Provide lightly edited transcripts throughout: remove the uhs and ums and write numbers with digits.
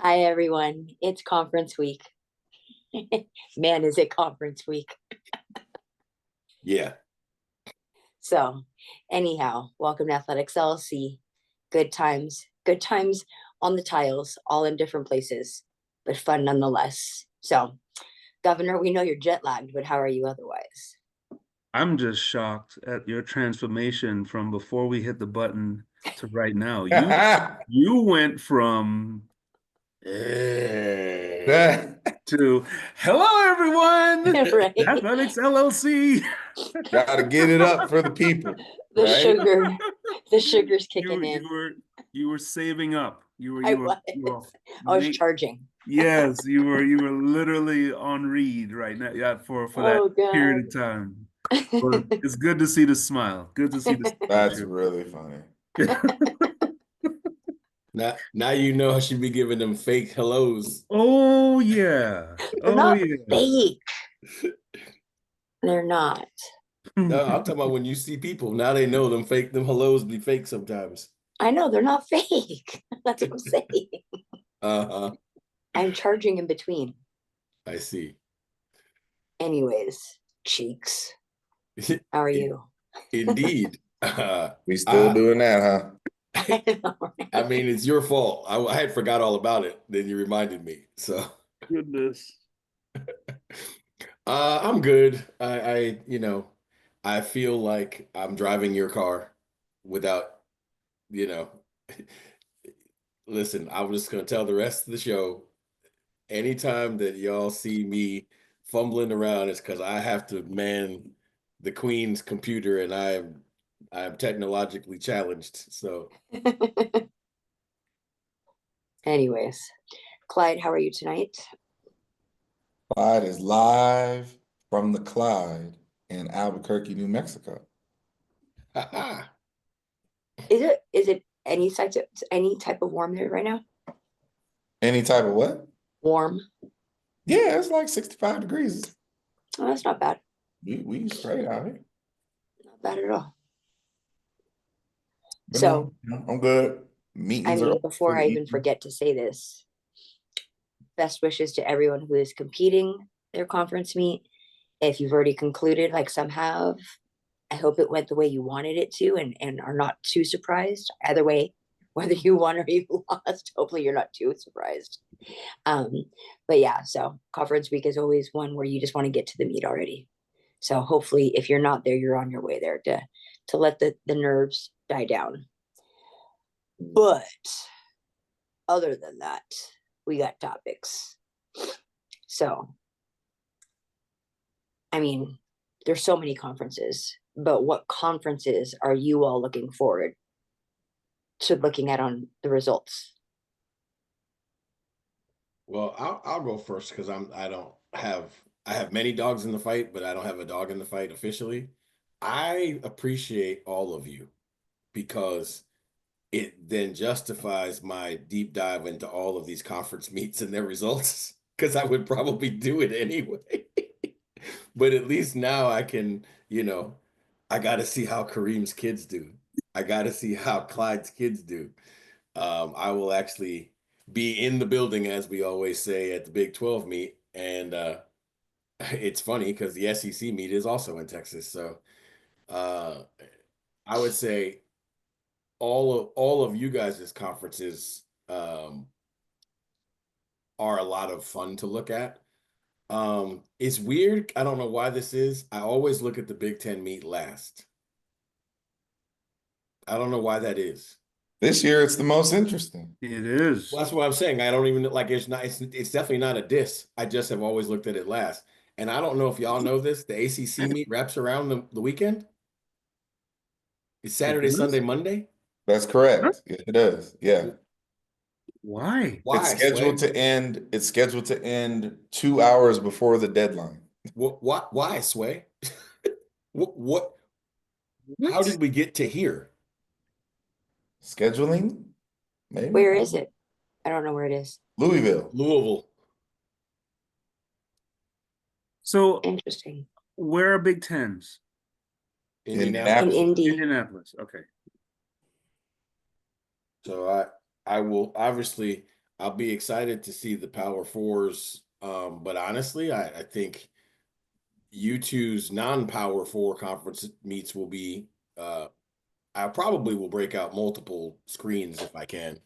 Hi, everyone. It's conference week. Man, is it conference week. Yeah. So, anyhow, welcome to Athletics LLC. Good times on the tiles, all in different places, but fun nonetheless. So, Governor, we know you're jet lagged, but how are you otherwise? I'm just shocked at your transformation from before we hit the button to right now. You went from to hello everyone, Right? Athletics LLC. Gotta get it up for the people, The right? the sugar's kicking You in. you were saving up. I was. I was charging. Yes, you were literally on read right now. Yeah, for that Oh period God. of time. But it's good to see the smile. Good to see the smile. That's really funny. Now you know I should be giving them fake hellos. Oh yeah. They're Oh not yeah. fake. They're not. No, I'm talking about when you see people, now they know them hellos be fake sometimes. I know they're not fake. That's what I'm saying. Uh-huh. I'm charging in between. I see. Anyways, cheeks. How are you? Indeed. We still doing that, huh? I know, right? I mean, it's your fault. I had forgot all about it. Then you reminded me. So Goodness. I'm good. I feel like I'm driving your car without, you know. Listen, I'm just gonna tell the rest of the show. Anytime that y'all see me fumbling around, it's because I have to man the Queen's computer, and I'm technologically challenged. So Anyways, Clyde, how are you tonight? Clyde is live from the Clyde in Albuquerque, New Mexico. Is it any type of warm there right now? Any type of what? Warm. Yeah, it's like 65 degrees. Oh, that's not bad. We straight out here. Not bad at all. But So no, I'm good. I Meetings mean, are before I even evening. forget to say this, best wishes to everyone who is competing their conference meet. If you've already concluded, like some have, I hope it went the way you wanted it to and are not too surprised. Either way, whether you won or you lost, hopefully you're not too surprised. But yeah, so conference week is always one where you just want to get to the meet already. So hopefully if you're not there, you're on your way there to let the nerves die down. But other than that, we got topics. So I mean, there's so many conferences, but what conferences are you all looking forward to looking at on the results? well, I'll go first because I have many dogs in the fight, but I don't have a dog in the fight officially. I appreciate all of you because it then justifies my deep dive into all of these conference meets and their results because I would probably do it anyway. But at least now I can, I got to see how Kareem's kids do. I got to see how Clyde's kids do. I will actually be in the building, as we always say, at the Big 12 meet. And it's funny because the SEC meet is also in Texas. So uh, I would say all of you guys' conferences are a lot of fun to look at. It's weird. I don't know why this is. I always look at the Big Ten meet last. I don't know why that is. This year it's the most interesting. It is. Well, that's what I'm saying. I don't even like it's not it's definitely not a diss. I just have always looked at it last. And I don't know if y'all know this. The ACC meet wraps around the weekend. It's Saturday, Sunday, Monday. That's correct. Yes, it does. Yeah. Why? Why, It's scheduled to end 2 hours before the deadline. Why, Sway? What? How did we get to here? Scheduling? Maybe. Where is it? I don't know where it is. Louisville. Louisville. So Interesting. where are Big Tens? In Indianapolis. Indy. Indianapolis. Okay. So I will obviously I'll be excited to see the Power Fours. But honestly, I think U2's non-Power Four conference meets will be. I probably will break out multiple screens if I can.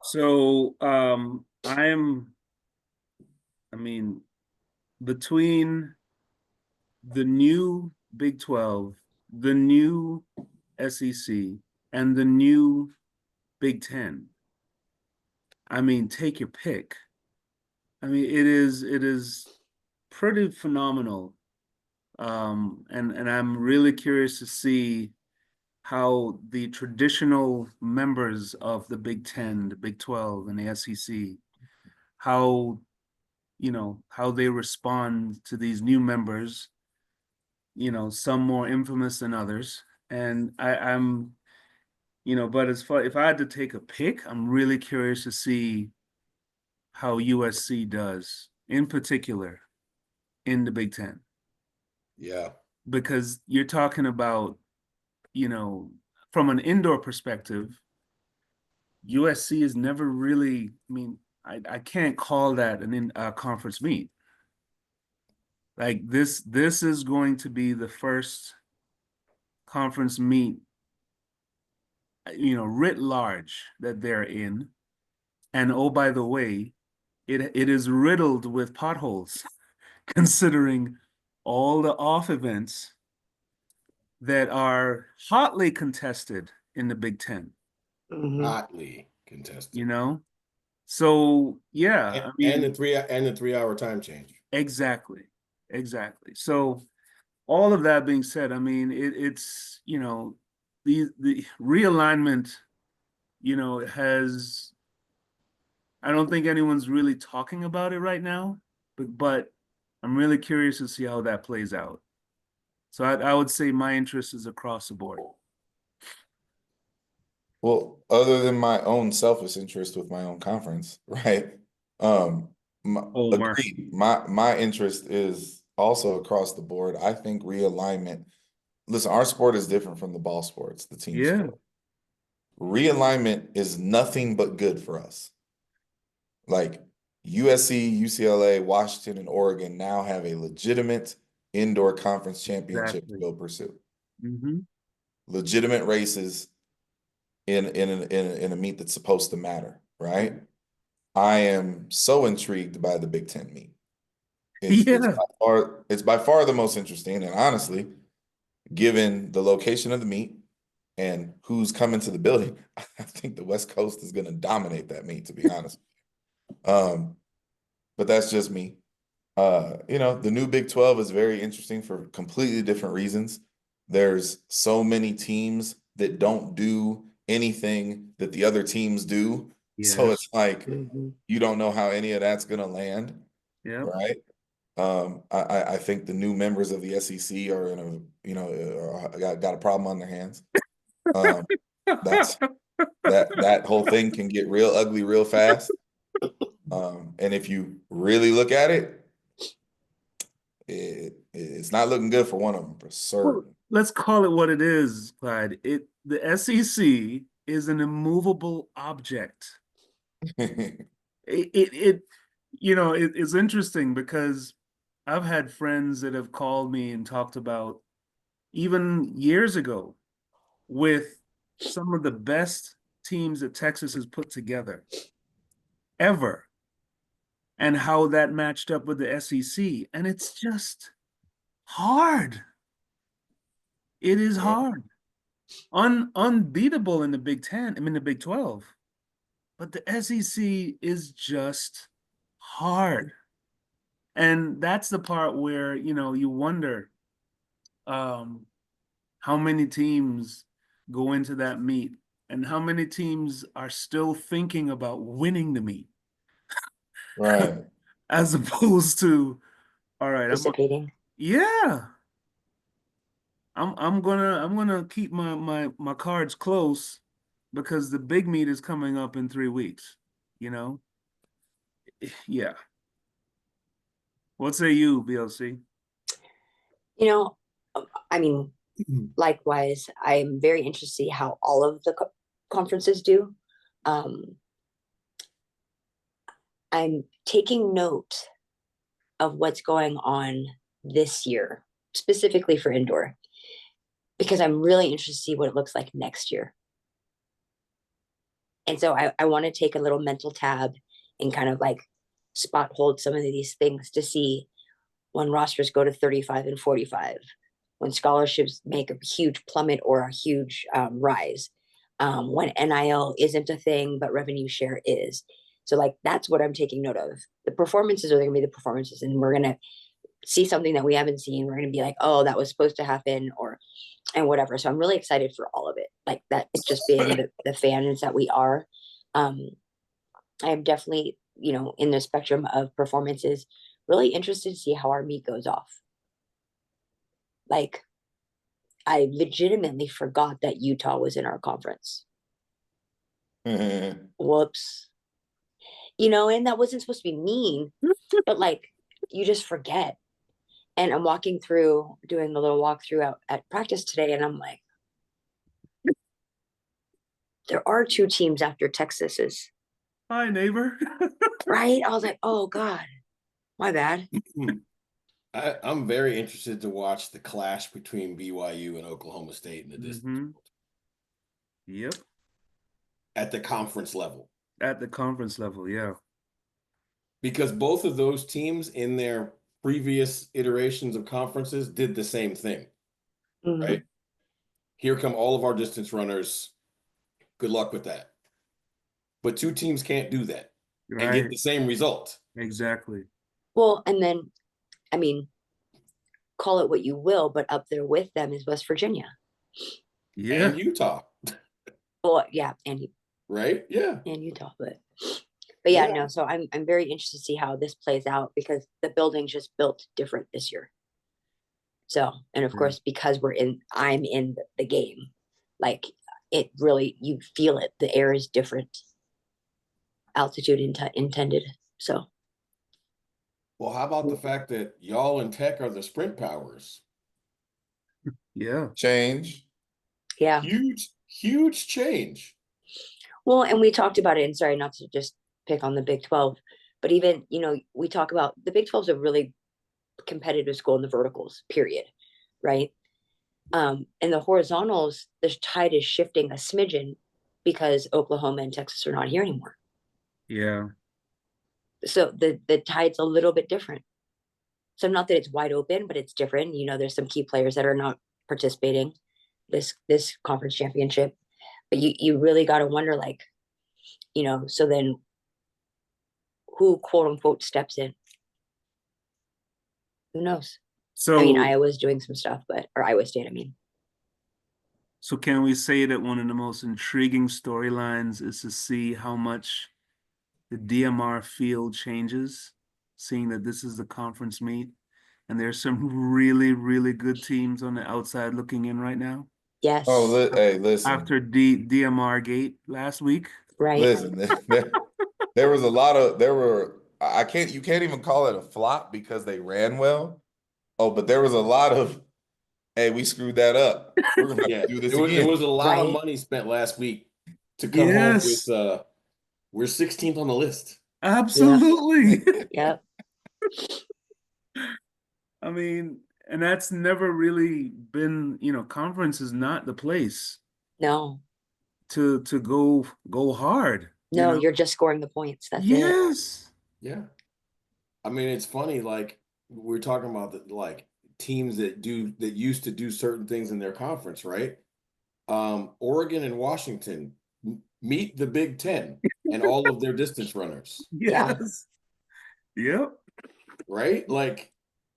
So I mean, between the new Big 12, the new SEC, and the new Big 10, I mean, take your pick. I mean, it is pretty phenomenal. And I'm really curious to see how the traditional members of the Big 10, the Big 12, and the SEC, how how they respond to these new members, some more infamous than others. And I'm but as far if I had to take a pick, I'm really curious to see how USC does, in particular, in the Big 10. Yeah. Because you're talking about, from an indoor perspective, USC is never really, I mean, I can't call that a conference meet. Like this is going to be the first conference meet, writ large that they're in. And oh, by the way, it is riddled with potholes, considering all the off events that are hotly contested in the Big 10. Hotly contested. So yeah, I mean, and the 3 hour time change. Exactly. So all of that being said, I mean, it's the realignment, has, I don't think anyone's really talking about it right now, but I'm really curious to see how that plays out. So I would say my interest is across the board. Well, other than my own selfish interest with my own conference, right? Agreed. My interest is also across the board. I think realignment. Listen, our sport is different from the ball sports, the team sport. Realignment is nothing but good for us. Like USC, UCLA, Washington, and Oregon now have a legitimate indoor conference championship to go pursue. Legitimate races in a meet that's supposed to matter, right? I am so intrigued by the Big Ten meet. It's by far the most interesting, and honestly, given the location of the meet and who's coming to the building, I think the West Coast is going to dominate that meet, to be honest. But that's just me. The new Big 12 is very interesting for completely different reasons. There's so many teams that don't do anything that the other teams do. So it's like you don't know how any of that's going to land. Right. I think the new members of the SEC are got a problem on their hands. That whole thing can get real ugly real fast. And if you really look at it, it's not looking good for one of them for certain. Well, let's call it what it is, Clyde. The SEC is an immovable object. It's interesting because I've had friends that have called me and talked about, even years ago, with some of the best teams that Texas has put together ever, and how that matched up with the SEC. And it's just hard. It is hard. Unbeatable in the Big 10, the Big 12. But the SEC is just hard. And that's the part where, you wonder how many teams go into that meet and how many teams are still thinking about winning the meet. Right. As opposed to, all right, I'm gonna keep my cards close because the big meet is coming up in 3 weeks, Yeah. What say you, BLC? I mean, likewise, I'm very interested to see how all of the conferences do. I'm taking note of what's going on this year, specifically for indoor, because I'm really interested to see what it looks like next year. And so I want to take a little mental tab and kind of like spot hold some of these things to see when rosters go to 35 and 45, when scholarships make a huge plummet or a huge rise, when NIL isn't a thing, but revenue share is. So like, that's what I'm taking note of. The performances are going to be the performances, and we're going to see something that we haven't seen. We're going to be like, oh, that was supposed to happen, and whatever. So I'm really excited for all of it. Like that, just being the fans that we are. I am definitely, in the spectrum of performances, really interested to see how our meet goes off. Like, I legitimately forgot that Utah was in our conference. Whoops. And that wasn't supposed to be mean, but like, you just forget. And I'm walking through, doing the little walkthrough out at practice today, and I'm like, there are 2 teams after Texas's. Hi, neighbor. Right? I was like, oh God, my bad. I'm very interested to watch the clash between BYU and Oklahoma State in the distance Yep. at the conference level. At the conference level, yeah. Because both of those teams in their previous iterations of conferences did the same thing, right? Here come all of our distance runners. Good luck with that. But 2 teams can't do that and get the same result. Exactly. Well, and then, I mean, call it what you will, but up there with them is West Virginia. Yeah. And Utah. Well, yeah, and right? Yeah. And Utah, but yeah, no. So I'm very interested to see how this plays out, because the building just built different this year. So, and of course, because I'm in the game, like it really, you feel it. The air is different. Altitude intended. So. Well, how about the fact that y'all and Tech are the sprint powers? Yeah. Change. Yeah. Huge change. Well, and we talked about it, and sorry not to just pick on the Big 12, but even, we talk about the Big 12 is a really competitive school in the verticals, period. Right. And the horizontals, the tide is shifting a smidgen because Oklahoma and Texas are not here anymore. Yeah. So the tide's a little bit different. So not that it's wide open, but it's different. There's some key players that are not participating this conference championship, but you really got to wonder, like, so then who quote unquote steps in? Who knows? So I mean, Iowa's doing some stuff, or Iowa State, I mean. So can we say that one of the most intriguing storylines is to see how much the DMR field changes, seeing that this is the conference meet, and there's some really, really good teams on the outside looking in right now? Yes. Oh, hey, listen. After DMR gate last week. Right. Listen, there was you can't even call it a flop because they ran well. Oh, but there was a lot of, hey, we screwed that up. We're gonna have to do this again. There was a lot of money spent last week to come home with we're 16th on the list. Absolutely. Yep. I mean, and that's never really been, conference is not the place. No. To go hard. No, you're just scoring the points. That's it. Yeah. I mean, it's funny, like we're talking about like teams that used to do certain things in their conference, right? Oregon and Washington meet the Big Ten and all of their distance runners. Yes. Yep. Right? Like,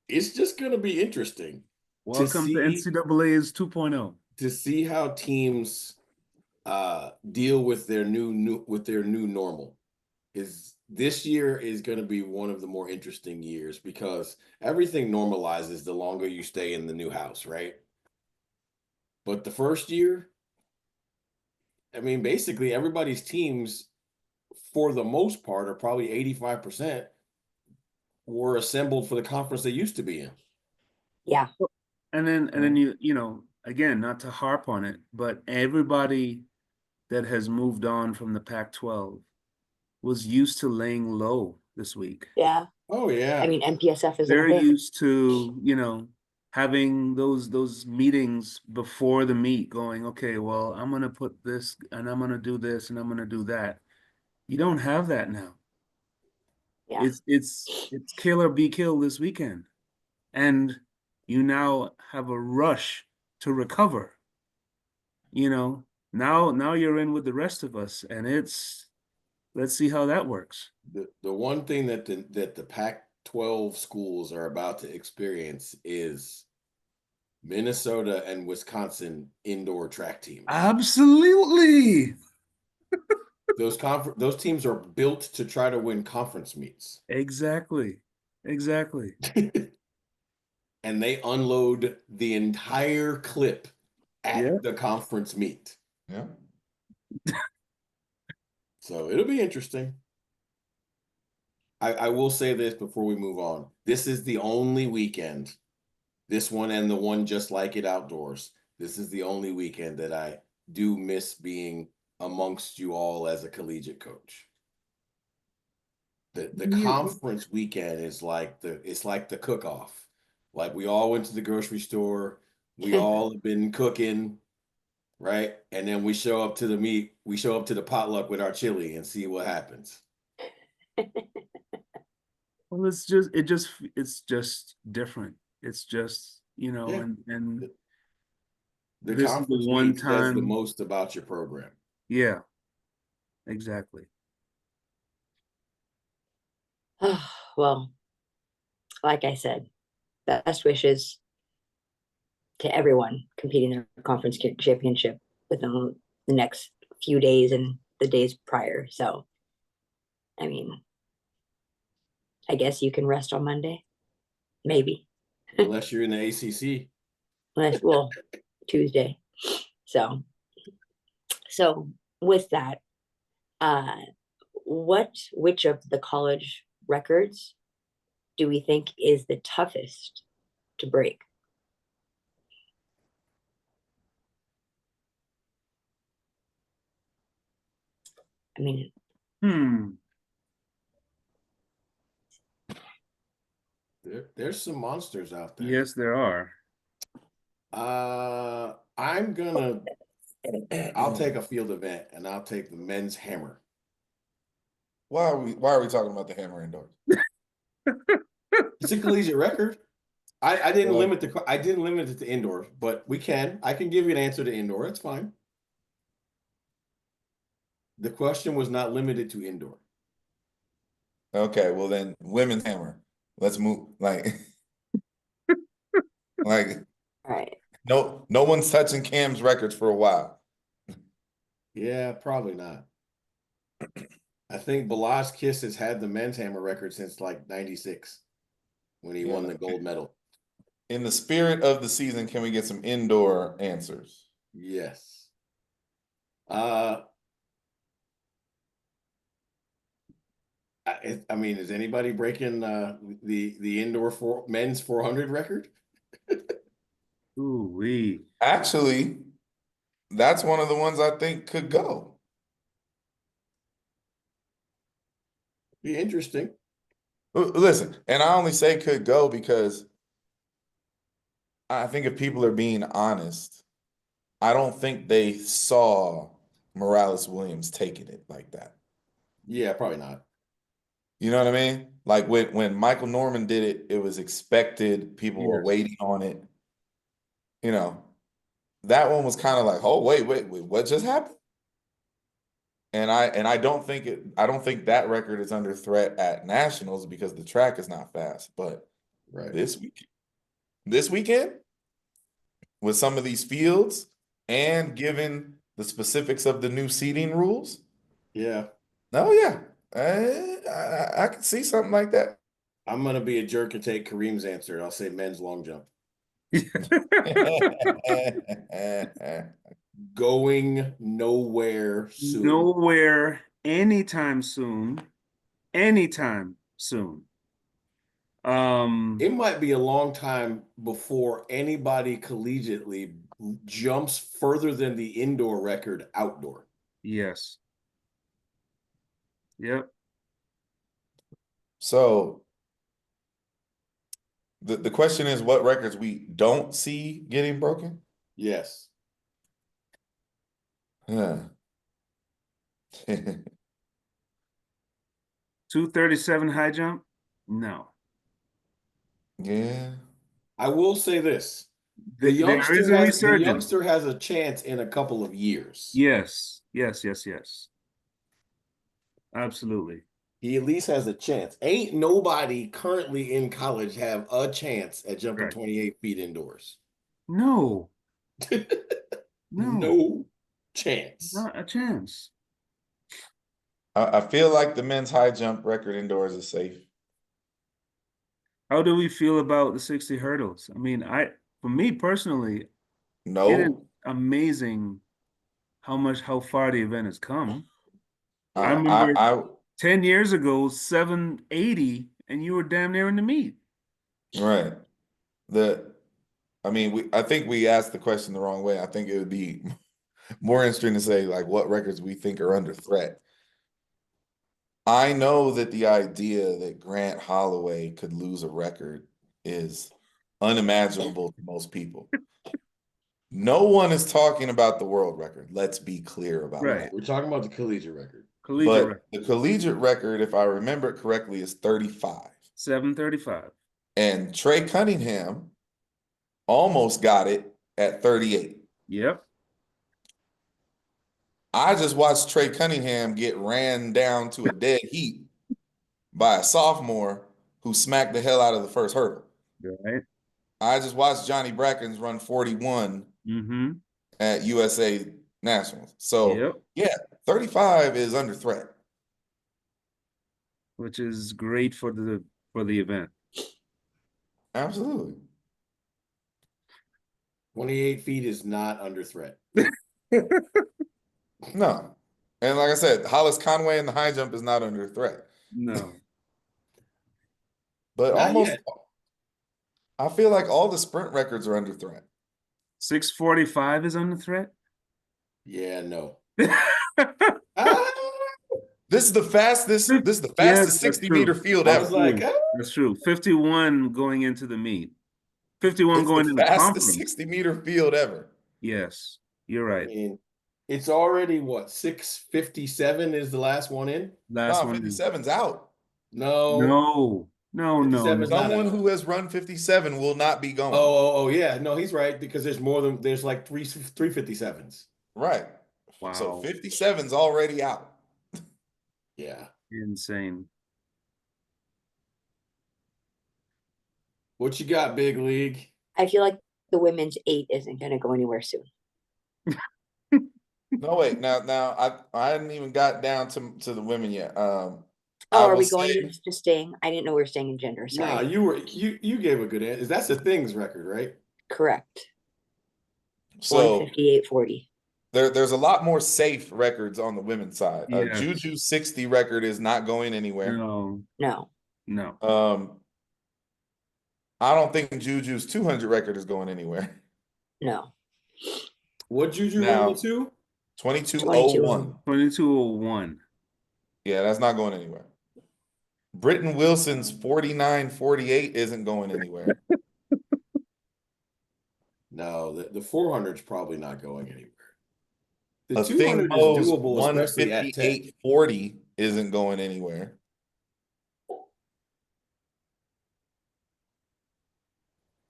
it's just going to be interesting. Welcome to NCAA's 2.0. To see how teams deal with their new normal. This year is going to be one of the more interesting years because everything normalizes the longer you stay in the new house, right? But the first year, I mean, basically everybody's teams, for the most part, are probably 85% were assembled for the conference they used to be in. Yeah. And then you again, not to harp on it, but everybody that has moved on from the Pac-12 was used to laying low this week. Yeah. Oh yeah. I mean, MPSF is They're in there. used to, having those meetings before the meet, going, okay, well, I'm gonna put this and I'm gonna do this and I'm gonna do that. You don't have that now. Yeah. It's kill or be killed this weekend. And you now have a rush to recover. Now you're in with the rest of us, and let's see how that works. The one thing that the Pac-12 schools are about to experience is Minnesota and Wisconsin indoor track teams. Absolutely. Those teams are built to try to win conference meets. Exactly. And they unload the entire clip at the conference meet. Yeah. So it'll be interesting. I will say this before we move on. This is the only weekend, this one and the one just like it outdoors. This is the only weekend that I do miss being amongst you all as a collegiate coach. The conference weekend is like the cook-off. Like we all went to the grocery store, we all have been cooking, right? And then we show up to the meet, we show up to the potluck with our chili and see what happens. Well, it's just different. It's just, Yeah. and The this is conference the one meet says the time. most about your program. Yeah, exactly. Well, like I said, best wishes to everyone competing in the conference championship within the next few days and the days prior. So, I mean, I guess you can rest on Monday, maybe. Unless you're in the ACC. Well, Tuesday. So with that, which of the college records do we think is the toughest to break? I mean, There's some monsters out there. Yes, there are. I'll take a field event and I'll take the men's hammer. Why are we talking about the hammer indoors? It's a collegiate record. I didn't limit it to indoor, but I can give you an answer to indoor. It's fine. The question was not limited to indoor. Okay, well then women's hammer. Let's move like all right. no one's touching Cam's records for a while. Yeah, probably not. I think Balazs Kiss has had the men's hammer record since like 96 when he won the gold medal. In the spirit of the season, can we get some indoor answers? Yes. I mean, is anybody breaking the indoor men's 400 record? Ooh-wee. Actually, that's one of the ones I think could go. Be interesting. Listen, and I only say could go because I think if people are being honest, I don't think they saw Morales Williams taking it like that. Yeah, probably not. You know what I mean? Like when Michael Norman did it, it was expected. People were waiting on it. That one was kind of like, oh, wait, what just happened? And I don't think that record is under threat at nationals because the track is not fast. But this weekend, with some of these fields and given the specifics of the new seating rules, yeah. Oh yeah. I can see something like that. I'm gonna be a jerk and take Kareem's answer. I'll say men's long jump. Going nowhere soon. Nowhere anytime soon. Anytime soon. It might be a long time before anybody collegiately jumps further than the indoor record outdoor. Yes. Yep. So the question is what records we don't see getting broken? Yes. Huh. 237 high jump? No. Yeah. I will say this. The There is youngster a has the resurgence. youngster has a chance in a couple of years. Yes. Yes, yes, yes. Absolutely. He at least has a chance. Ain't nobody currently in college have a chance at jumping Right. 28 feet indoors. No. No. No chance. Not a chance. I feel like the men's high jump record indoors is safe. How do we feel about the 60 hurdles? I mean, for me personally, it is No. amazing how far the event has come. I I remember 10 years ago, 780, and you were damn near in the meet. right. I think we asked the question the wrong way. I think it would be more interesting to say like what records we think are under threat. I know that the idea that Grant Holloway could lose a record is unimaginable to most people. No one is talking about the world record. Let's be clear about Right. that. We're talking about the collegiate record. Collegiate But record, the collegiate record, if I remember it correctly, is 35. 735. And Trey Cunningham almost got it at 38. Yep. I just watched Trey Cunningham get ran down to a dead heat by a sophomore who smacked the hell out of the first hurdle. Right. I just watched Johnny Brackens run 41 Mm-hmm. at USA Nationals. So, Yep. yeah, 35 is under threat. Which is great for the event. Absolutely. 28 feet is not under threat. No. And like I said, Hollis Conway in the high jump is not under threat. No. But Not almost, yet. I feel like all the sprint records are under threat. 645 is under threat. Yeah, no. This is the fastest. This is the Yes, fastest that's 60-meter true. field I ever. was like, That's true. 51 going into the meet. 51 It's going the in the fastest conference. 60-meter field ever. Yes, you're I right. mean, it's already what, 6:57 is the last one in? Last No, one. 57's out. No. 57 is not Someone out. who has run 57 will not be going. Oh, yeah. No, he's right because there's like 357s. Right. Wow. So 57's already out. Yeah. Insane. What you got, big league? I feel like the women's 8 isn't going to go anywhere soon. No, wait. Now I hadn't even got down to the women yet. Oh, I are will we going say- just staying? I didn't know we were staying in gender. Sorry. Nah, you gave a good answer. That's the things record, right? Correct. So 158.40. there's a lot more safe records on the women's side. Yes. Juju's 60 record is not going anywhere. No. I don't think Juju's 200 record is going anywhere. No. What Juju Now- run to? 2201. 2201. Yeah, that's not going anywhere. Britton Wilson's 49.48 isn't going anywhere. No, the 400's probably not going anywhere. The A 200 is Mo's doable, especially at Tech. 158.40 isn't going anywhere.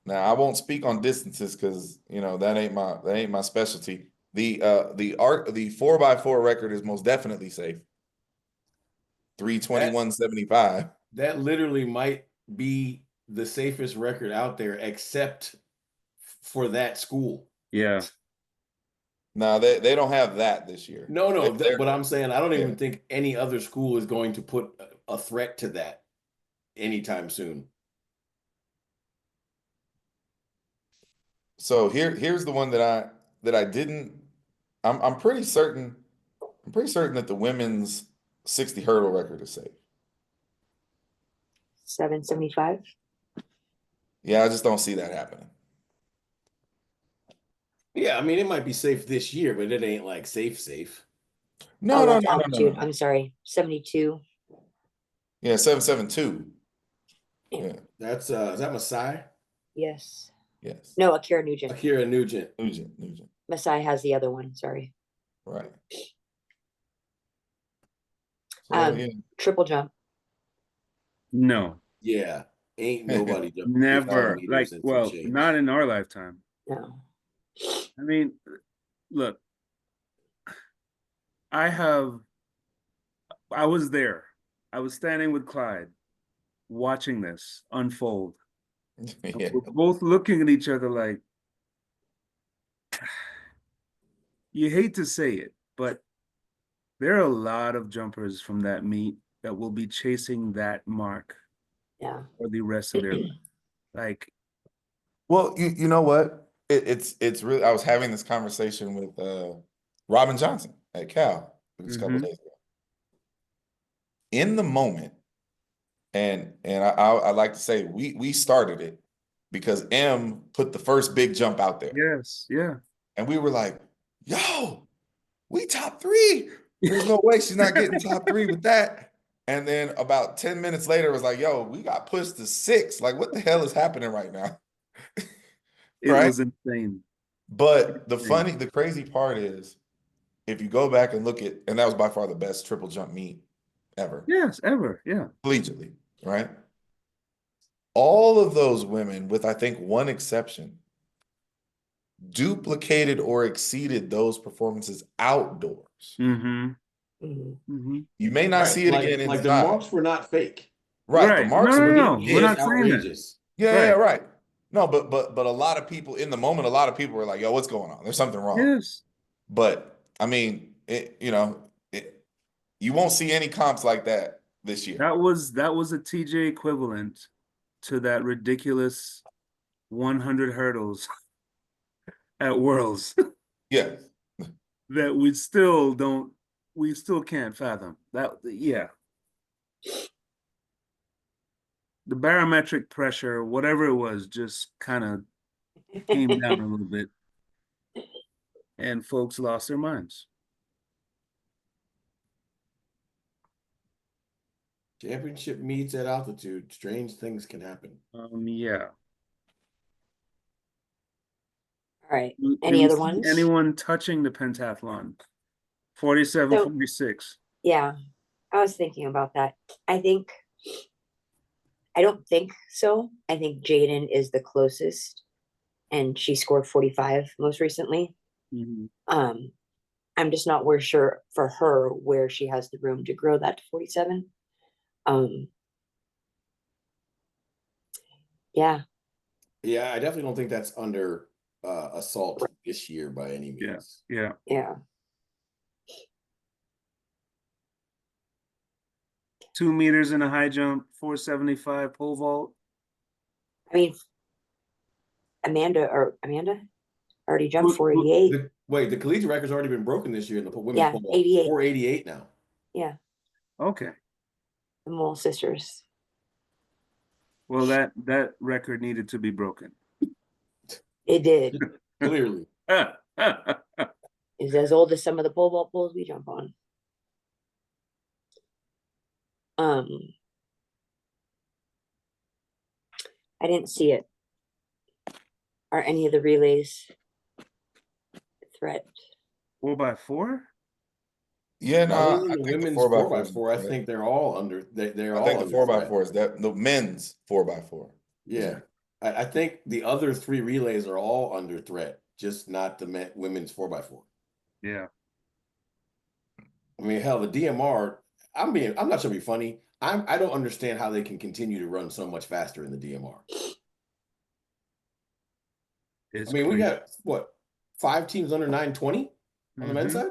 Now I won't speak on distances because that ain't my specialty. The 4x4 record is most definitely safe. 321.75. That literally might be the safest record out there, except for that school. Yeah. No, they don't have that this year. No, They're- but I'm saying I don't even yeah. think any other school is going to put a threat to that anytime soon. So here's the one that I didn't. I'm pretty certain that the women's 60 hurdle record is safe. 775. Yeah, I just don't see that happening. Yeah, I mean it might be safe this year, but it ain't like safe. No, Oh, no, that's no, no, no, altitude. no. I'm sorry. 72. Yeah, 772. Yeah, That's is that Masai? Yes. yes. No, Akira Nugent. Akira Nugent. Nugent. Masai has the other one. Sorry. Right. So, yeah. Triple jump. No, Yeah. Ain't nobody jumping 3,000 never. meters Like, and some well, change. not in our lifetime. No. I mean, look, I was there. I was standing with Clyde watching this unfold. Yeah. We're both looking at each other like, you hate to say it, but there are a lot of jumpers from that meet that will be chasing that mark Yeah. for the rest of their life. Like, Well, you know what? It's really, I was having this conversation with Robin Johnson at Cal just a couple of days ago. In the moment, and I like to say we started it because M put the first big jump out there. yes, yeah. And we were like, yo, we top 3. There's no way she's not getting top 3 with that. And then about 10 minutes later, it was like, yo, we got pushed to 6. Like, what the hell is happening right now? It Right? was insane. But the crazy part is, if you go back and look at, and that was by far the best triple jump meet ever, Yes, ever, yeah. collegiately, right? All of those women, with I think one exception, duplicated or exceeded those performances outdoors. Mm-hmm. Mhm. Mm-hmm. You may not Right, see it again like the inside. marks were not fake. Right, the Right. marks No, were no, being no. We're hit. not saying that. Outrageous. Yeah, Right. yeah, right. No, but a lot of people in the moment, a lot of people were like, "Yo, what's going on? There's something wrong." Yes. But I mean, you won't see any comps like that this year. That was a TJ equivalent to that ridiculous 100 hurdles at Worlds Yeah, that we still can't fathom. That, yeah. The barometric pressure, whatever it was, just kind of came down a little bit, and folks lost their minds. Championship meets at altitude. Strange things can happen. Yeah. All right. Do Any we other see ones? anyone touching the pentathlon? 47, So- 46. Yeah. I was thinking about that. I don't think so. I think Jaden is the closest, and she scored 45 most recently. Mm-hmm. I'm just not sure for her where she has the room to grow that to 47. Yeah. Yeah, I definitely don't think that's under assault this year by any means. Yeah. Yeah. 2 meters in a high jump, 475 pole vault. I mean, Amanda already jumped 488. Wait, the collegiate record's already been broken this year in the women's Yeah, pole vault. 88. 488 now. Yeah, Okay. the Mole sisters. Well, that record needed to be broken. It did. Clearly. It's as old as some of the pole vault poles we jump on. I didn't see it. Are any of the relays threat? 4x4? yeah. No, Other I than the think the women's 4x4. 4x4, I think they're all under. They're I all think the under threat. 4x4 is that the men's 4x4. Yeah, I think the other 3 relays are all under threat, just not the women's 4x4. Yeah. I mean, hell, the DMR. I'm not trying to be funny. I don't understand how they can continue to run so much faster in the DMR. It's I mean, we crazy. got what 5 teams under 920 on the men's side.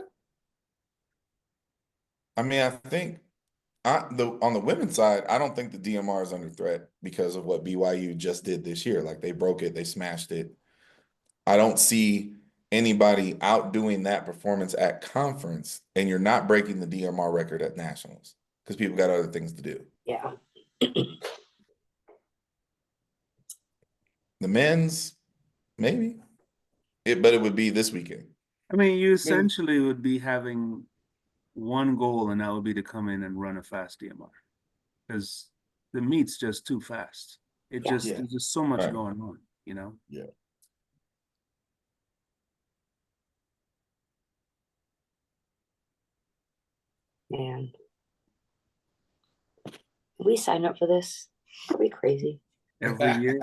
I mean, I think on the women's side, I don't think the DMR is under threat because of what BYU just did this year. Like, they broke it, they smashed it. I don't see anybody outdoing that performance at conference, and you're not breaking the DMR record at nationals because people got other things to do. Yeah. The men's, maybe, but it would be this weekend. I mean, you essentially would be having one goal, and that would be to come in and run a fast DMR, because the meet's just too fast. It Yeah. just Yeah. there's just so much Right. going on, you know. Yeah. Man. We sign up for this. Are we crazy? Every year,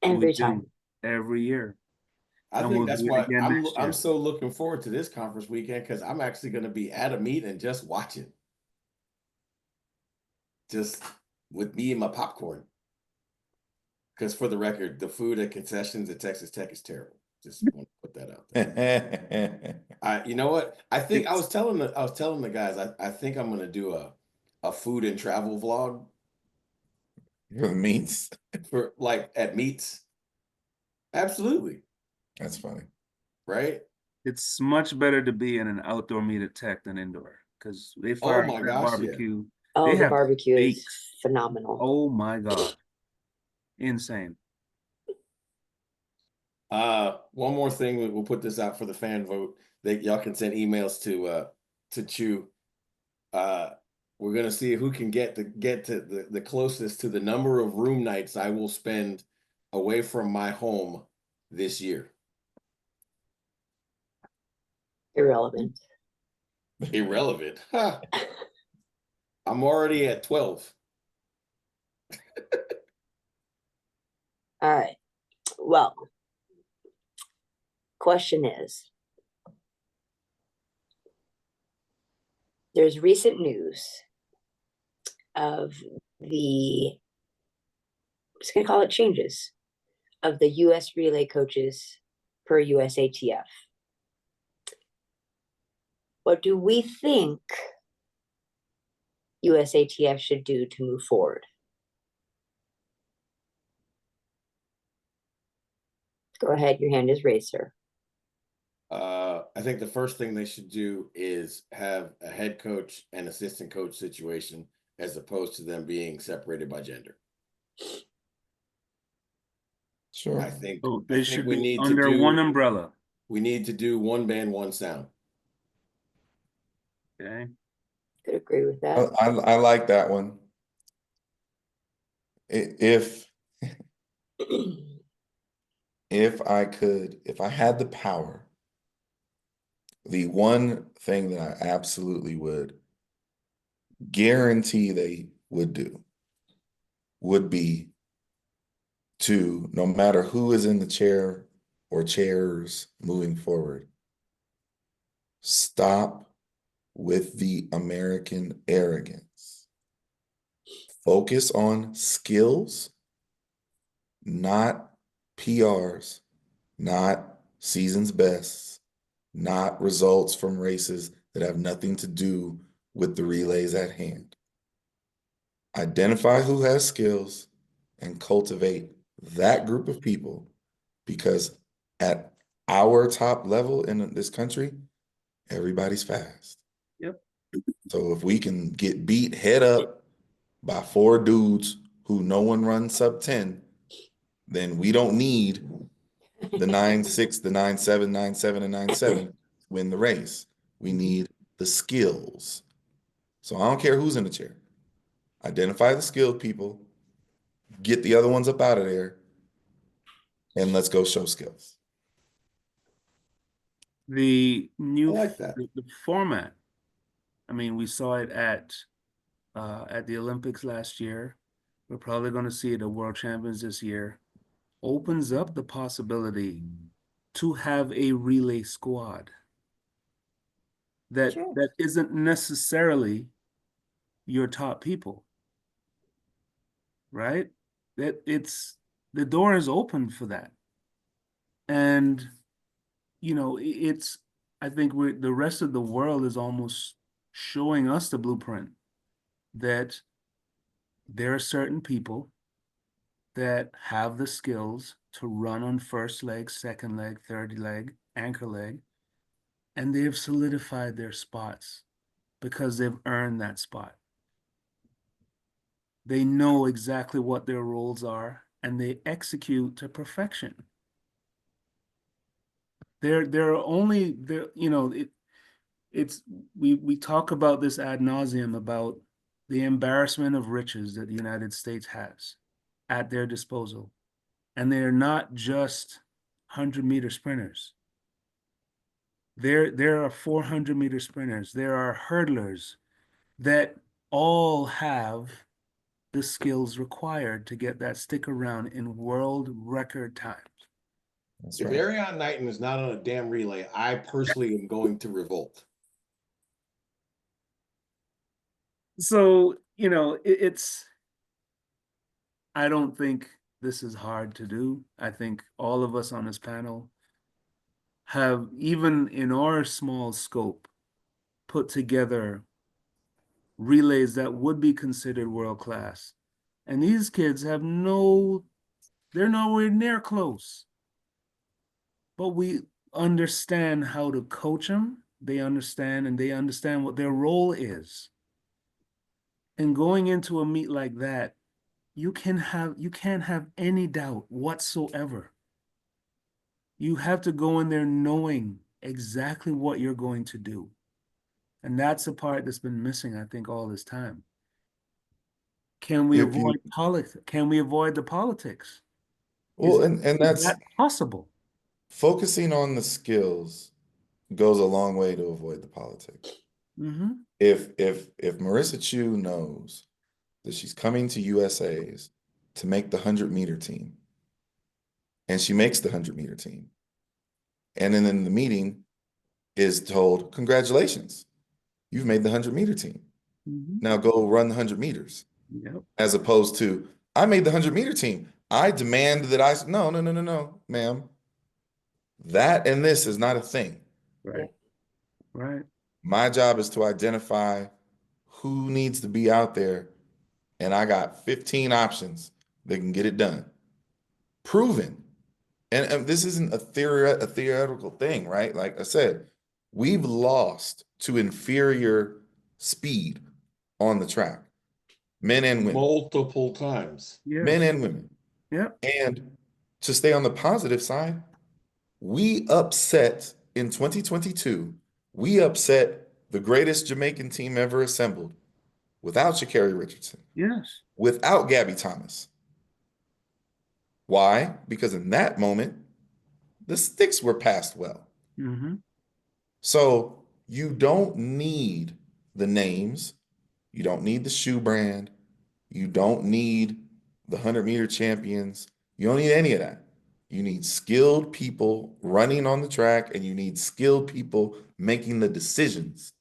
Every we do. time. Every year. I And think we'll that's do it why again next I'm year. so looking forward to this conference weekend, because I'm actually going to be at a meet and just watching, just with me and my popcorn. Because for the record, the food at concessions at Texas Tech is terrible. Just want to put that out there. You know what? I think I was telling the guys, I think I'm going to do a food and travel vlog For the meats. for like at meets. Absolutely. That's funny. Right? It's much better to be in an outdoor meet at Tech than indoor, because they Oh fire my up that gosh, yeah. barbecue. Oh, They the have barbecue is steaks. phenomenal. Oh my God. Insane. One more thing, we'll put this out for the fan vote. That y'all can send emails to Chew. We're gonna see who can get to the closest to the number of room nights I will spend away from my home this year. Irrelevant. Irrelevant. Huh. I'm already at 12. All right. Well, question is, there's recent news of the, I'm just gonna call it changes, of the US relay coaches per USATF. What do we think USATF should do to move forward? Go ahead, your hand is raised, sir. I think the first thing they should do is have a head coach and assistant coach situation, as opposed to them being separated by gender. Sure. I think So they I think should we be need to under do one umbrella. we need to do one band, one sound. Okay. Could agree with that. I like that one. If if I had the power, the one thing that I absolutely would guarantee they would do would be to, no matter who is in the chair or chairs moving forward, stop with the American arrogance. Focus on skills, not PRs, not season's bests, not results from races that have nothing to do with the relays at hand. Identify who has skills and cultivate that group of people, because at our top level in this country, everybody's fast. Yep. So if we can get beat head up by 4 dudes who no one runs sub 10, then we don't need the 9.6, the 9.7, 9.7, and 9.7 win the race. We need the skills. So I don't care who's in the chair. Identify the skilled people, get the other ones up out of there, and let's go show skills. The new I like that. the format. I mean, we saw it at the Olympics last year. We're probably going to see it at World Champions this year. Opens up the possibility to have a relay squad that Sure. that isn't necessarily your top people, right? That it's the door is open for that. And you know, it's I think the rest of the world is almost showing us the blueprint that there are certain people that have the skills to run on first leg, second leg, third leg, anchor leg, and they've solidified their spots because they've earned that spot. They know exactly what their roles are and they execute to perfection. They're only there, you know, we talk about this ad nauseum about the embarrassment of riches that the United States has at their disposal. And they're not just 100-meter sprinters. There are 400-meter sprinters. There are hurdlers that all have the skills required to get that stick around in world record times. That's If right. Ariane Knighton is not on a damn relay, I personally am going to revolt. So, you know, I don't think this is hard to do. I think all of us on this panel have, even in our small scope, put together relays that would be considered world class. And these kids have they're nowhere near close. But we understand how to coach them. They understand what their role is. And going into a meet like that, you can't have any doubt whatsoever. You have to go in there knowing exactly what you're going to do. And that's the part that's been missing, I think, all this time. Can we If you avoid politics? Can we avoid the politics? well, and Is that's that possible? focusing on the skills goes a long way to avoid the politics. Mm-hmm. If Marissa Chu knows that she's coming to USA's to make the 100-meter team, and she makes the 100-meter team, and then in the meeting is told, congratulations, you've made the 100-meter team. Mm-hmm. Now go run the 100 meters. Yep. As opposed to, I made the 100-meter team. I demand that no, ma'am. That and this is not a thing. Right. Right. My job is to identify who needs to be out there, and I got 15 options that can get it done. Proven. And this isn't a theoretical thing, right? Like I said, we've lost to inferior speed on the track, men and women. Multiple times. Men Yes. and women. Yep. And to stay on the positive side, we upset in 2022, we upset the greatest Jamaican team ever assembled without Sha'Carri Richardson, Yes. without Gabby Thomas. Why? Because in that moment, the sticks were passed well. Mm-hmm. So you don't need the names. You don't need the shoe brand. You don't need the 100-meter champions. You don't need any of that. You need skilled people running on the track, and you need skilled people making the decisions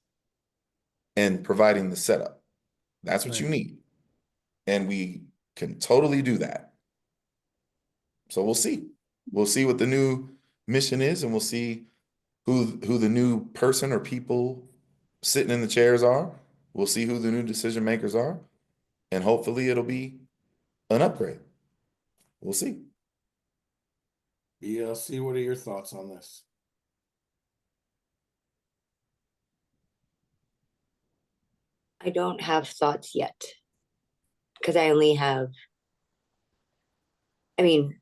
and providing the setup. That's what you need. And we can totally do that. So we'll see. We'll see what the new mission is, and we'll see who the new person or people sitting in the chairs are. We'll see who the new decision makers are. And hopefully it'll be an upgrade. We'll see. BLC, what are your thoughts on this? I don't have thoughts yet because I only have, I mean,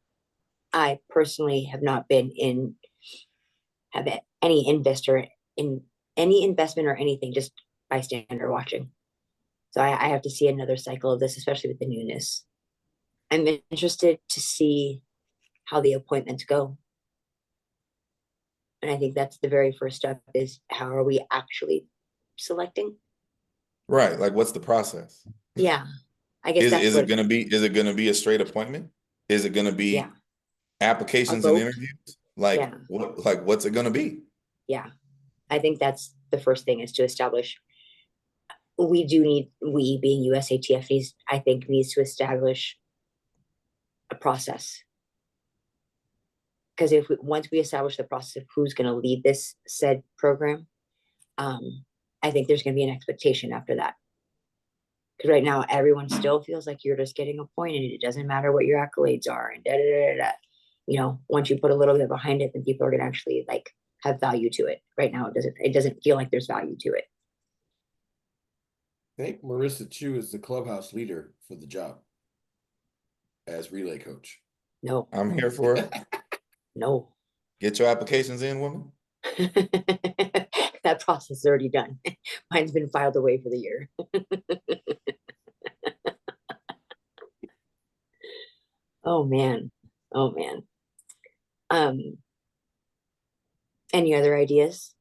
I personally have not been have any investor in any investment or anything, just bystander watching. So I have to see another cycle of this, especially with the newness. I'm interested to see how the appointments go. And I think that's the very first step is how are we actually selecting? Right. Like, what's the process? Yeah. I guess Is it gonna be a straight appointment? Is it gonna be applications and interviews? Like what's it gonna be? Yeah. I think that's the first thing is to establish we being USATFs, I think needs to establish a process. Because once we establish the process of who's going to lead this said program, I think there's going to be an expectation after that. Because right now, everyone still feels like you're just getting appointed. It doesn't matter what your accolades are, and da da da da. You know, once you put a little bit behind it, then people are going to actually like have value to it. Right now, it doesn't feel like there's value to it. I think Marissa Chu is the clubhouse leader for the job as relay coach. No, I'm here for it. no. Get your applications in, woman. That process is already done. Mine's been filed away for the year. Oh man. Oh man. Um, any other ideas?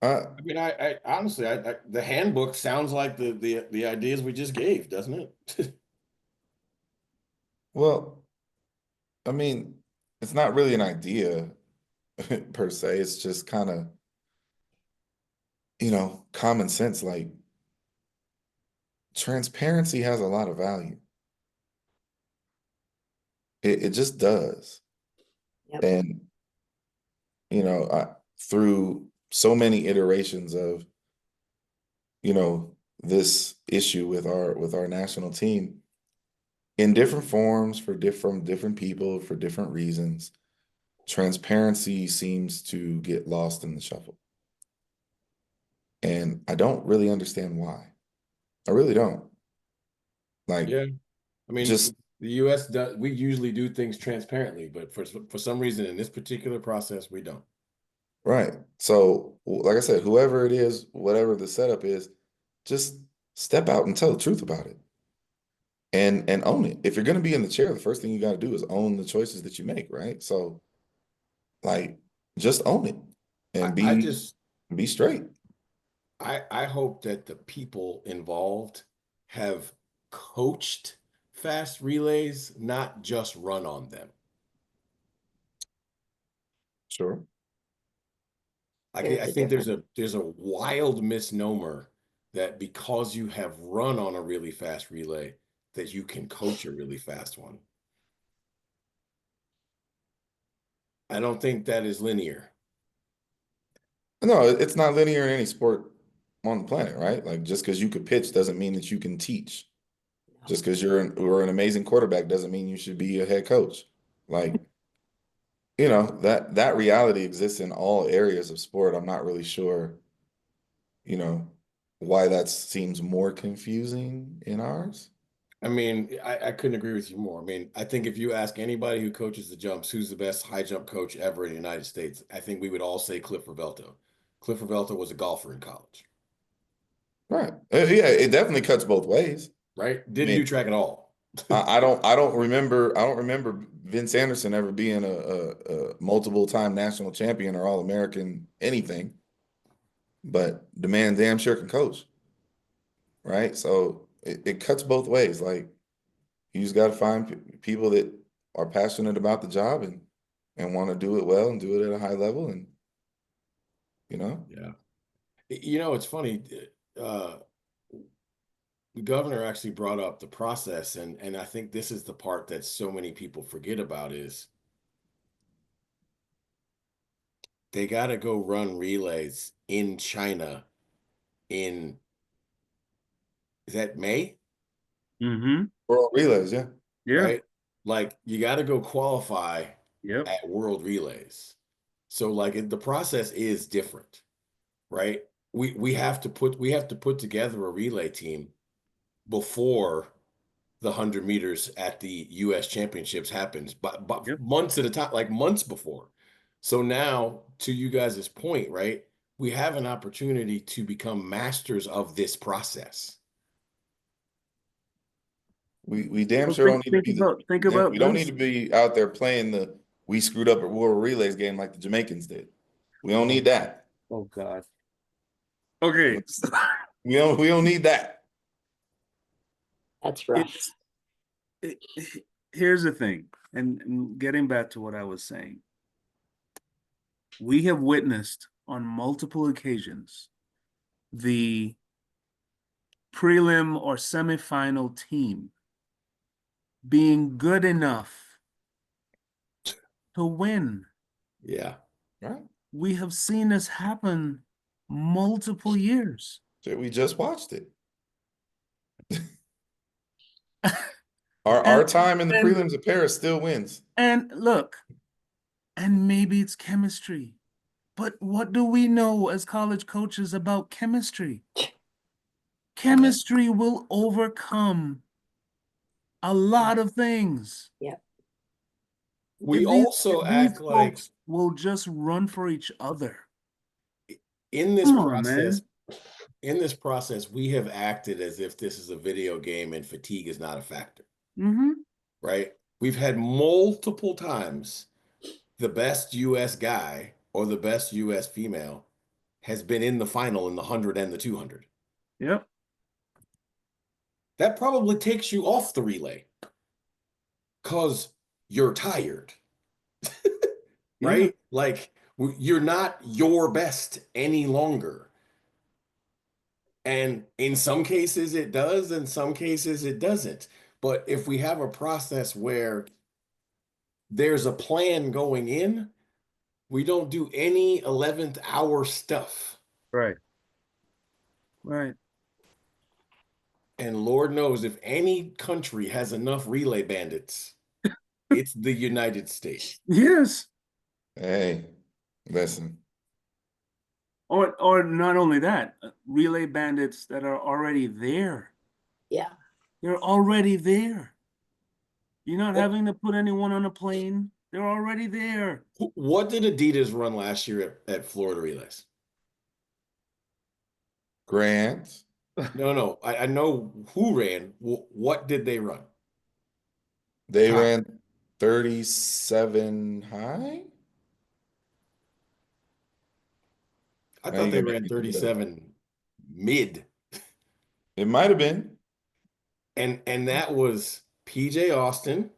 Uh, I mean, I honestly, the handbook sounds like the ideas we just gave, doesn't it? well, I mean, it's not really an idea per se. It's just kind of, common sense. Like transparency has a lot of value. It just does. Yep. And, through so many iterations of, this issue with our national team in different forms from different people for different reasons, transparency seems to get lost in the shuffle. And I don't really understand why. I really don't. Like, Yeah. I mean, just the US does, we usually do things transparently, but for some reason in this particular process, we don't. right. So, like I said, whoever it is, whatever the setup is, just step out and tell the truth about it. And own it. If you're going to be in the chair, the first thing you got to do is own the choices that you make, right? So, like, just own it and I be straight. I hope that the people involved have coached fast relays, not just run on them. Sure. There's I a think difference. there's a wild misnomer that because you have run on a really fast relay, that you can coach a really fast one. I don't think that is linear. No, it's not linear in any sport on the planet, right? Like just because you could pitch doesn't mean that you can teach. Just because you're an amazing quarterback doesn't mean you should be a head coach. Like, that reality exists in all areas of sport. I'm not really sure, you know, why that seems more confusing in ours. I mean, I couldn't agree with you more. I mean, I think if you ask anybody who coaches the jumps, who's the best high jump coach ever in the United States, I think we would all say Cliff Revelto. Cliff Revelto was a golfer in college, Right. Yeah, it definitely cuts both ways. right? I Didn't do mean, track at all. I don't remember Vince Anderson ever being a multiple time national champion or All-American anything, but the man damn sure can coach, right? So it cuts both ways. Like you just got to find people that are passionate about the job and want to do it well and do it at a high level, and Yeah. It's funny. Uh, the governor actually brought up the process, and I think this is the part that so many people forget about is they got to go run relays in China in, is that May? Mm-hmm. world relays, yeah. Yeah. Right? Like you got to go qualify Yep. at World Relays. So like the process is different, right? We have to put together a relay team before the 100 meters at the US championships happens, but Yep. months at a time, like months before. So now to you guys' point, right? We have an opportunity to become masters of this process. We damn Well, sure don't need to be think about we don't need this. to be out there playing the we screwed up at World Relays game like the Jamaicans did. We don't need that. Oh God. Okay. We don't need that. That's rough. Here's the thing, and getting back to what I was saying, we have witnessed on multiple occasions the prelim or semifinal team being good enough to win. Yeah. Right? We have seen this happen multiple years. So we just watched it. Our And- time in the and- prelims of Paris still wins. And look, and maybe it's chemistry, but what do we know as college coaches about chemistry? Chemistry will overcome a lot of things. Yep. We These- also these act like folks will just run for each other. in this Come on, process, man. in this process, we have acted as if this is a video game and fatigue is not a factor, Mm-hmm. right? We've had multiple times the best US guy or the best US female has been in the final in the 100 and the 200. Yep. That probably takes you off the relay because you're tired, Yeah. right? Like you're not your best any longer. And in some cases it does, in some cases it doesn't. But if we have a process where there's a plan going in, we don't do any 11th hour stuff. Right. Right. And Lord knows if any country has enough relay bandits, it's the United States. Yes. Hey, listen. Or not only that, relay bandits that are already there. Yeah. They're already there. You're not Well- having to put anyone on a plane. They're already there. What did Adidas run last year at Florida Relays? Grant. No. I know who ran. What did they run? They Top. ran 37 high. I Now thought you they gonna make ran me look it up. 37 mid. It might have been. And that was PJ Austin,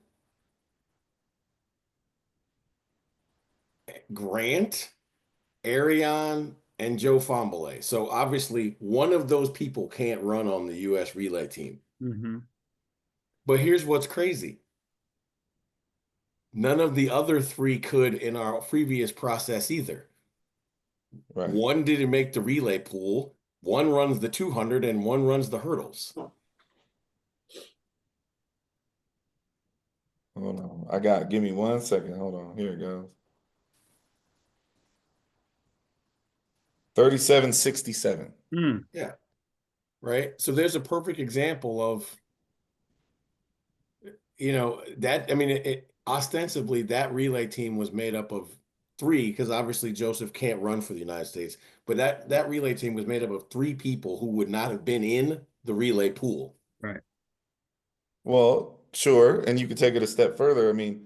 Grant, Arion, and Joe Fombole. So obviously one of those people can't run on the US relay team. Mm-hmm. But here's what's crazy. None of the other three could in our previous process either. Right. One didn't make the relay pool, one runs the 200, and one runs the hurdles. Hold on. Give me 1 second. Hold on. Here it goes. 3767. Mm. Yeah. Right. So there's a perfect example of, that, I mean, it ostensibly that relay team was made up of three, because obviously Joseph can't run for the United States, but that relay team was made up of three people who would not have been in the relay pool. Right. Well, sure. And you could take it a step further. I mean,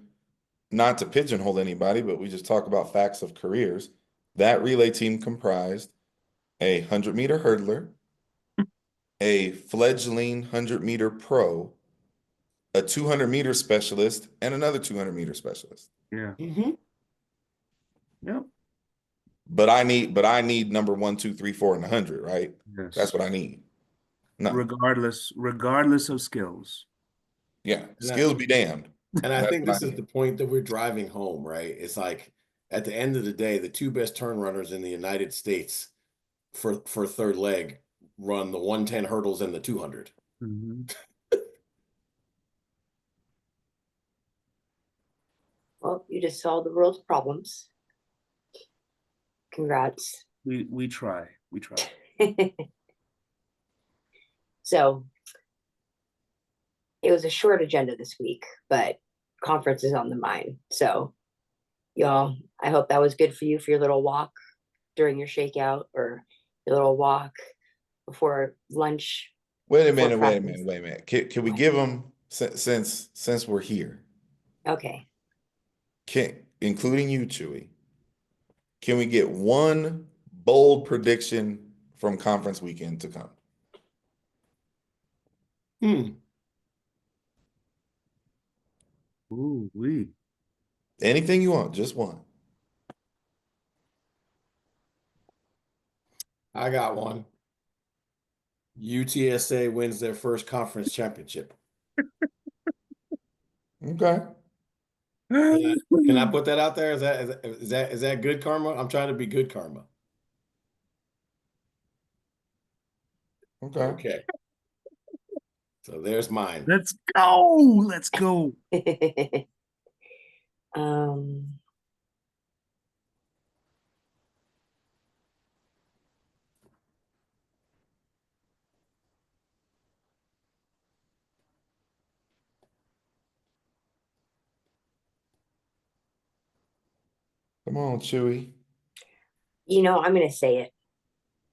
not to pigeonhole anybody, but we just talk about facts of careers. That relay team comprised a 100-meter hurdler, a fledgling 100-meter pro, a 200-meter specialist, and another 200-meter specialist. Yeah. Mm-hmm. Yep. But I need number 1, 2, 3, 4 in the 100, right? Yes. That's what I need. No. Regardless of skills. Yeah. Skills be damned. And I That's think what this I is need. the point that we're driving home, right? It's like at the end of the day, the two best turn runners in the United States for third leg run the 110 hurdles and the 200. Mm-hmm. Well, you just solved the world's problems. Congrats. We try. We try. So it was a short agenda this week, but conference is on the mind. So y'all, I hope that was good for you for your little walk during your shakeout or your little walk before lunch. Wait a before minute. practice. Can we give them, since we're here, Okay. including you, Chewy, can we get one bold prediction from conference weekend to come? Ooh, Anything you want, just one. I got one. UTSA wins their first conference championship. Okay. Can I put that out there? Is that good karma? I'm trying to be good karma. Okay. Okay. So there's mine. Let's go. Let's go. um Come on, Chewy. You know, I'm gonna say it.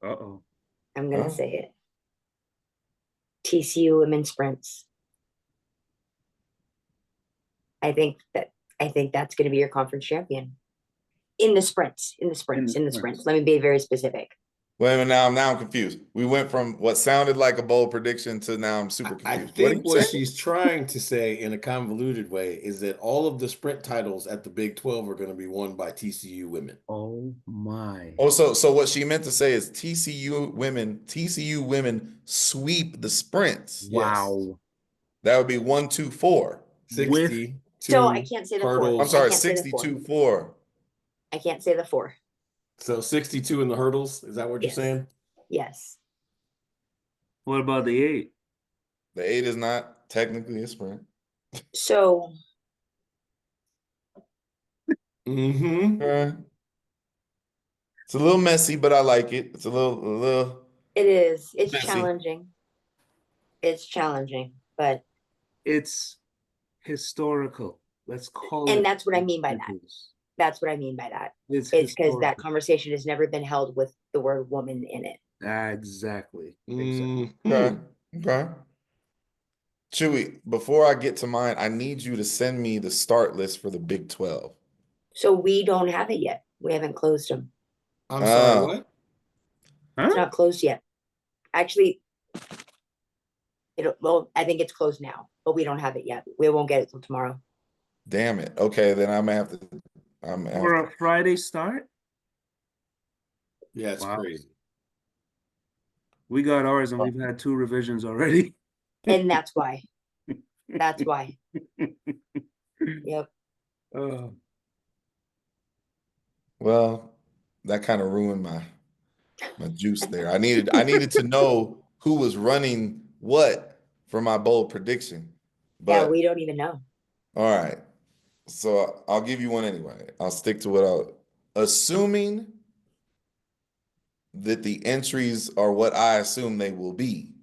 Uh-oh. I'm gonna Huh? say it. TCU women's sprints. I think that's gonna be your conference champion. In the sprints. Let me be very specific. Wait a minute, now I'm confused. We went from what sounded like a bold prediction to now I'm super I confused. What are think you what saying? she's trying to say in a convoluted way is that all of the sprint titles at the Big 12 are going to be won by TCU women. Oh my. Oh, so what she meant to say is TCU women sweep the sprints. Wow. That would be 1, 2, 4. 62 So I can't say the four. I'm hurdles. I sorry, can't say the four. 62, 4. I can't say the 4. So 62 in the hurdles. Is that what you're Yes. saying? Yes. What about the 8? The 8 is not technically a sprint. So Mm-hmm. It's a little messy, but I like it. It's a little. it is. It's Messy. challenging. It's challenging, but It's historical. Let's call it. and that's what I mean by that. It's That's what I mean by that. It's It's because that historical. conversation has never been held with the word woman in it. Exactly. Mhm. Okay. Chewy, before I get to mine, I need you to send me the start list for the Big 12. So we don't have it yet. We haven't closed them. I'm sorry, Oh. what? It's Huh? not closed yet. Actually, I think it's closed now, but we don't have it yet. We won't get it till tomorrow. Damn it. Okay, then I'm gonna have to. For a Friday start? Yeah, it's Wow. crazy. We got ours and we've had 2 revisions already. And that's why. That's why. Yep. Oh. Well, that kind of ruined my juice there. I needed to know who was running what for my bold prediction. Yeah, But we don't even know. all right. So I'll give you one anyway. I'll stick to what assuming that the entries are what I assume they will be.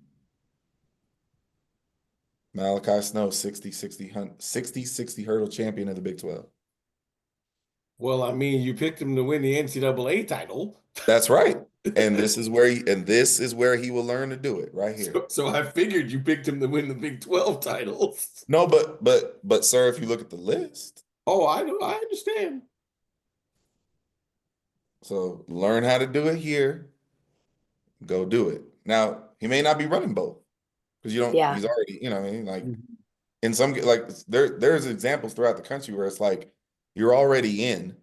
Malachi Snow, 60 hurdle champion of the Big 12. Well, I mean, you picked him to win the NCAA title. That's right. And this is where he will learn to do it right here. So I figured you picked him to win the Big 12 titles. No, but sir, if you look at the list, Oh, I know, I understand. so learn how to do it here. Go do it. Now, he may not be running both because Yeah. he's already, what I mean, like Mhm. in some, like there's examples throughout the country where it's like you're already in.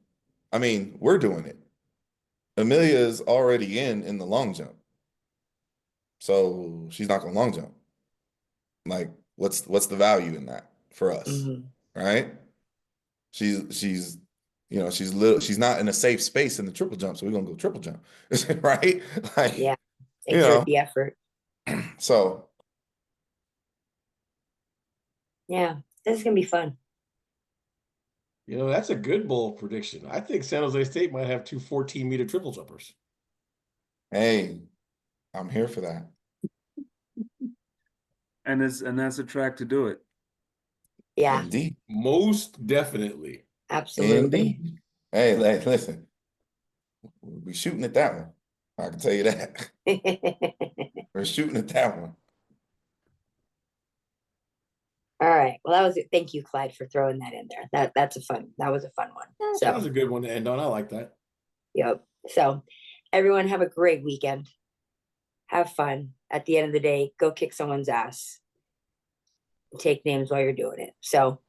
I mean, we're doing it. Amelia is already in the long jump. So she's not gonna long jump. Like, what's the value in that for us? Mhm. Right? She's she's not in a safe space in the triple jump, so we're gonna go triple jump. Right? Like, Yeah. you Exert know. the effort. So Yeah. This is gonna be fun. You know, that's a good bold prediction. I think San Jose State might have 2 14-meter triple jumpers. hey, I'm here for that. And that's a track to do it. Yeah, Indeed. Most definitely. absolutely. Indeed. Hey, listen, we're shooting at that one. I can tell you that. We're shooting at that one. All right. Well, that was it. Thank you, Clyde, for throwing that in there. That was a fun one. That was So, a good one to end on. I like that. yep. So, everyone have a great weekend. Have fun. At the end of the day, go kick someone's ass. Take names while you're doing it. So,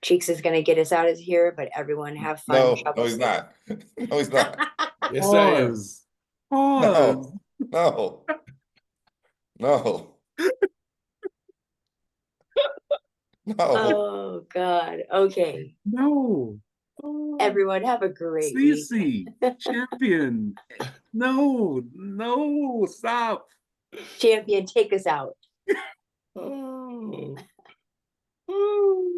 Cheeks is going to get us out of here, but everyone have fun. No, he's not. No, he's not. Yes, I am. Pause. No, no, no, no. Oh, God. Okay. No. Everyone have a great week. Cece, champion. No, stop. Champion, take us out. Oh. Oh.